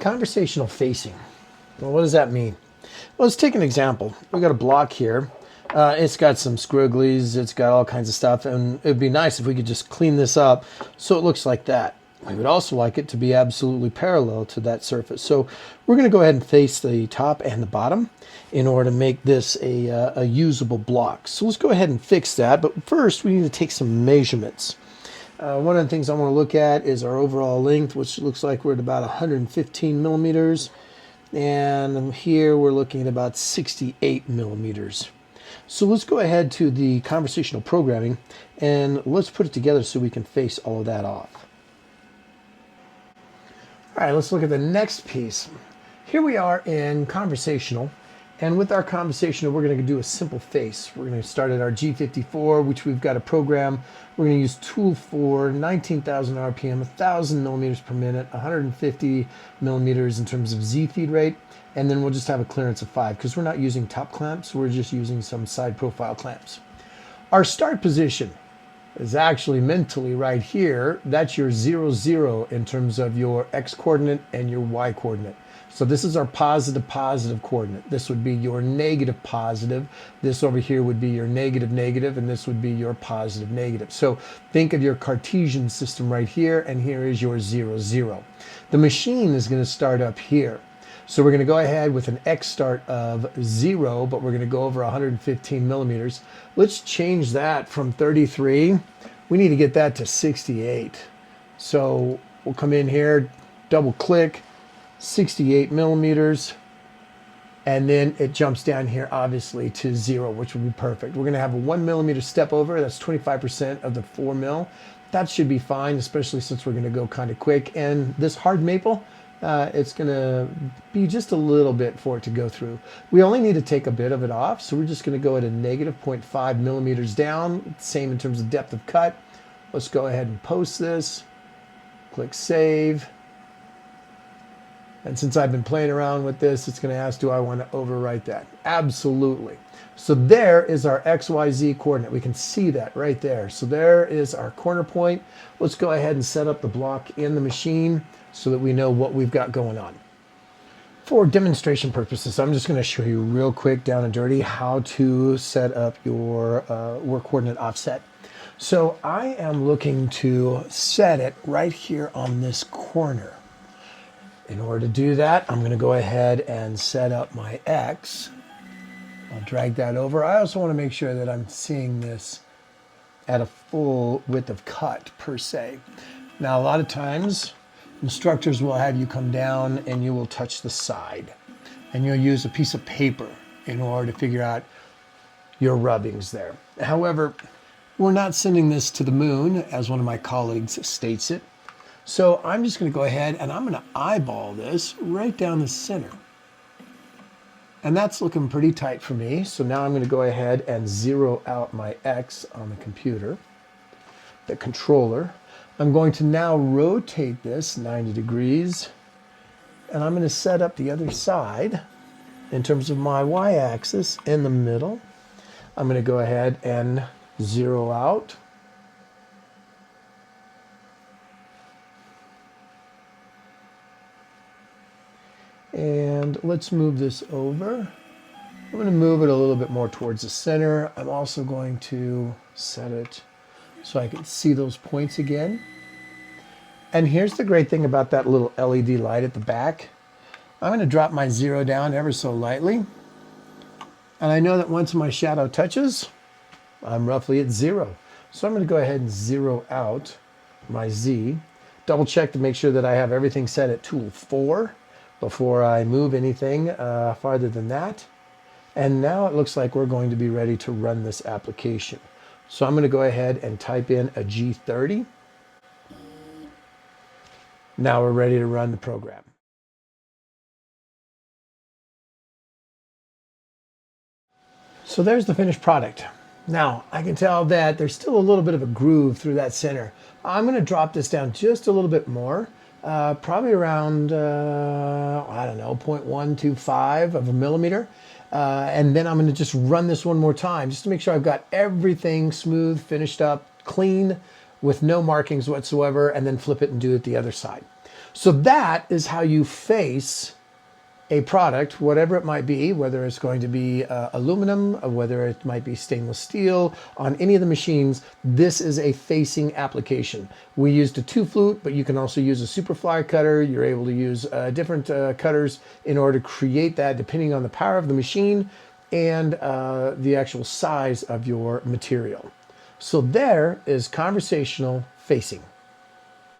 Conversational facing. Well, what does that mean? Well, let's take an example. We got a block here. It's got some squigglies. It's got all kinds of stuff. And it'd be nice if we could just clean this up so it looks like that. We would also like it to be absolutely parallel to that surface. So we're going to go ahead and face the top and the bottom in order to make this a usable block. So let's go ahead and fix that. But first, we need to take some measurements. One of the things I want to look at is our overall length, which looks like we're at about 115 millimeters. And here we're looking at about 68 millimeters. So let's go ahead to the conversational programming and let's put it together so we can face all of that off. All right, let's look at the next piece. Here we are in conversational. And with our conversational, we're going to do a simple face. We're going to start at our G54, which we've got a program. We're going to use tool 4, 19,000 RPM, 1,000 millimeters per minute, 150 millimeters in terms of Z feed rate. And then we'll just have a clearance of 5 because we're not using top clamps. We're just using some side profile clamps. Our start position is actually mentally right here. That's your 0, 0 in terms of your X coordinate and your Y coordinate. So this is our positive, positive coordinate. This would be your negative, positive. This over here would be your negative, negative, and this would be your positive, negative. So think of your Cartesian system right here, and here is your 0, 0. The machine is going to start up here. So we're going to go ahead with an X start of 0, but we're going to go over 115 millimeters. Let's change that from 33. We need to get that to 68. So we'll come in here, double click, 68 millimeters, and then it jumps down here obviously to 0, which would be perfect. We're going to have a 1 millimeter step over. That's 25% of the 4 mil. That should be fine, especially since we're going to go kind of quick. And this hard maple, it's going to be just a little bit for it to go through. We only need to take a bit of it off, so we're just going to go at a negative 0.5 millimeters down. Same in terms of depth of cut. Let's go ahead and post this. Click save. And since I've been playing around with this, it's going to ask, do I want to overwrite that? Absolutely. So there is our XYZ coordinate. We can see that right there. So there is our corner point. Let's go ahead and set up the block in the machine so that we know what we've got going on. For demonstration purposes, I'm just going to show you real quick down and dirty how to set up your work coordinate offset. So I am looking to set it right here on this corner. In order to do that, I'm going to go ahead and set up my X. I'll drag that over. I also want to make sure that I'm seeing this at a full width of cut per se. Now, a lot of times, instructors will have you come down and you will touch the side. And you'll use a piece of paper in order to figure out your rubbings there. However, we're not sending this to the moon, as one of my colleagues states it. So I'm just going to go ahead and I'm going to eyeball this right down the center. And that's looking pretty tight for me. So now I'm going to go ahead and zero out my X on the computer, the controller. I'm going to now rotate this 90 degrees. And I'm going to set up the other side in terms of my Y-axis in the middle. I'm going to go ahead and zero out. And let's move this over. I'm going to move it a little bit more towards the center. I'm also going to set it so I can see those points again. And here's the great thing about that little LED light at the back. I'm going to drop my zero down ever so lightly. And I know that once my shadow touches, I'm roughly at 0. So I'm going to go ahead and zero out my Z. Double check to make sure that I have everything set at tool 4. Before I move anything farther than that. And now it looks like we're going to be ready to run this application. So I'm going to go ahead and type in a G30. Now we're ready to run the program. So there's the finished product. Now I can tell that there's still a little bit of a groove through that center. I'm going to drop this down just a little bit more. Probably around, I don't know, 0.125 of a millimeter. And then I'm going to just run this one more time just to make sure I've got everything smooth, finished up, clean, with no markings whatsoever, and then flip it and do it the other side. So that is how you face a product, whatever it might be, whether it's going to be aluminum, or whether it might be stainless steel, on any of the machines. This is a facing application. We used a 2-flute, but you can also use a superfly cutter. You're able to use different cutters in order to create that, depending on the power of the machine and the actual size of your material. So there is conversational facing.